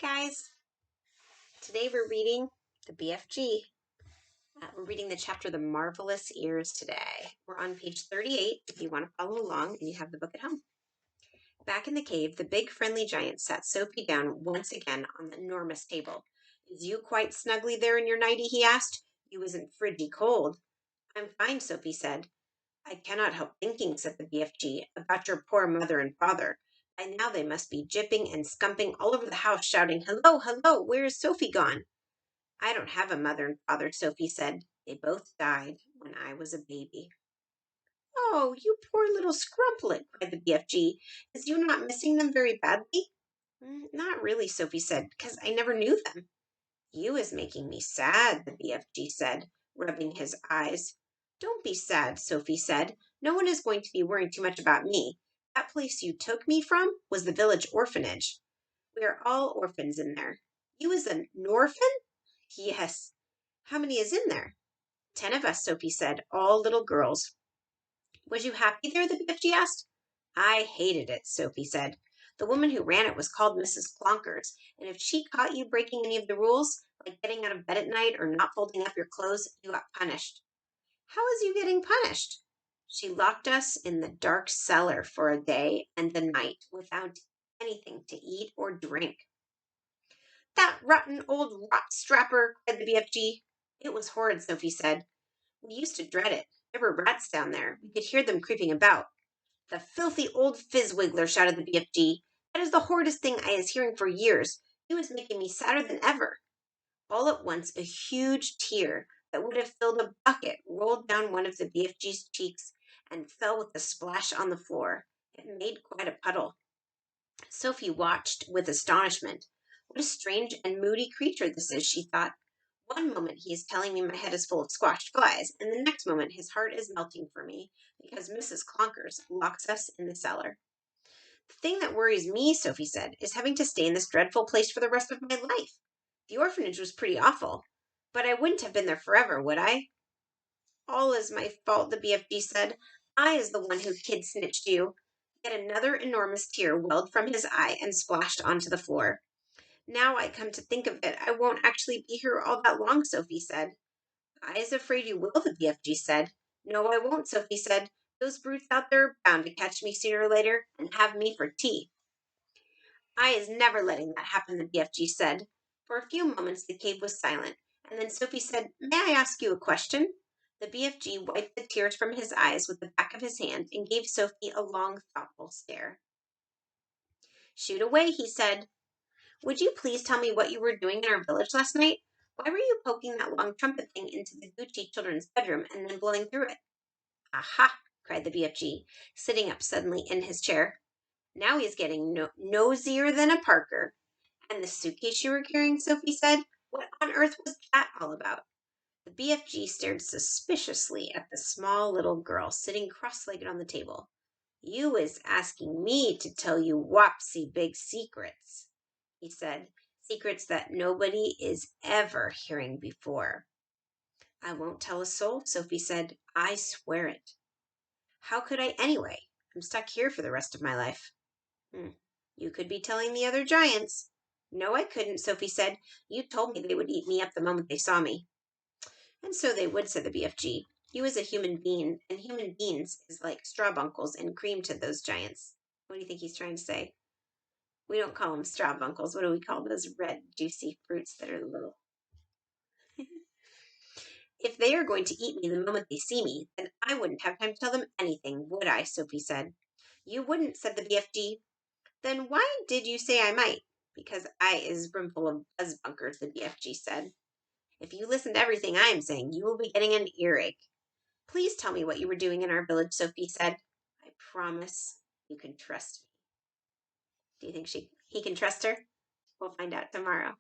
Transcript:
Hi guys, today we're reading the BFG. We're reading the chapter The Marvelous Ears today. We're on page 38 if you want to follow along and you have the book at home. Back in the cave, the big friendly giant sat Sophie down once again on the enormous table. Is you quite snugly there in your nightie? He asked. You isn't fridgy cold. I'm fine, Sophie said. I cannot help thinking, said the BFG, about your poor mother and father. By now they must be jipping and scumping all over the house, shouting, Hello, hello, where is Sophie gone? I don't have a mother and father, Sophie said. They both died when I was a baby. Oh, you poor little scrumplet, cried the BFG. Is you not missing them very badly? Not really, Sophie said, because I never knew them. You is making me sad, the BFG said, rubbing his eyes. Don't be sad, Sophie said. No one is going to be worrying too much about me. That place you took me from was the village orphanage. We are all orphans in there. You is an orphan? Yes. How many is in there? 10 of us, Sophie said, all little girls. Was you happy there? The BFG asked. I hated it, Sophie said. The woman who ran it was called Mrs. Clonkers, and if she caught you breaking any of the rules, like getting out of bed at night or not folding up your clothes, you got punished. How was you getting punished? She locked us in the dark cellar for a day and the night without anything to eat or drink. That rotten old rot strapper, cried the BFG. It was horrid, Sophie said. We used to dread it. There were rats down there. We could hear them creeping about. The filthy old fizzwiggler, shouted the BFG. That is the horridest thing I is hearing for years. He was making me sadder than ever. All at once, a huge tear that would have filled a bucket rolled down one of the BFG's cheeks and fell with a splash on the floor. It made quite a puddle. Sophie watched with astonishment. What a strange and moody creature this is, she thought. One moment he is telling me my head is full of squashed flies, and the next moment his heart is melting for me because Mrs. Clonkers locks us in the cellar. The thing that worries me, Sophie said, is having to stay in this dreadful place for the rest of my life. The orphanage was pretty awful, but I wouldn't have been there forever, would I? All is my fault, the BFG said. I is the one who kid-snitched you. Yet another enormous tear welled from his eye and splashed onto the floor. Now I come to think of it, I won't actually be here all that long, Sophie said. I is afraid you will, the BFG said. No, I won't, Sophie said. Those brutes out there are bound to catch me sooner or later and have me for tea. I is never letting that happen, the BFG said. For a few moments the cave was silent, and then Sophie said, May I ask you a question? The BFG wiped the tears from his eyes with the back of his hand and gave Sophie a long, thoughtful stare. Shoot away, he said. Would you please tell me what you were doing in our village last night? Why were you poking that long trumpet thing into the Gucci children's bedroom and then blowing through it? Aha! Cried the BFG, sitting up suddenly in his chair. Now he's getting nosier than a Parker. And the suitcase you were carrying, Sophie said. What on earth was that all about? The BFG stared suspiciously at the small little girl sitting cross-legged on the table. You is asking me to tell you whopsy big secrets, he said. Secrets that nobody is ever hearing before. I won't tell a soul, Sophie said. I swear it. How could I anyway? I'm stuck here for the rest of my life. You could be telling the other giants. No, I couldn't, Sophie said. You told me they would eat me up the moment they saw me. And so they would, said the BFG. You is a human being, and human beings is like strawbunkles and cream to those giants. What do you think he's trying to say? We don't call them strawbunkles. What do we call those red, juicy fruits that are little? If they are going to eat me the moment they see me, then I wouldn't have time to tell them anything, would I? Sophie said. You wouldn't, said the BFG. Then why did you say I might? Because I is brimful of buzz bunkers, the BFG said. If you listen to everything I am saying, you will be getting an earache. Please tell me what you were doing in our village, Sophie said. I promise you can trust me. Do you think he can trust her? We'll find out tomorrow.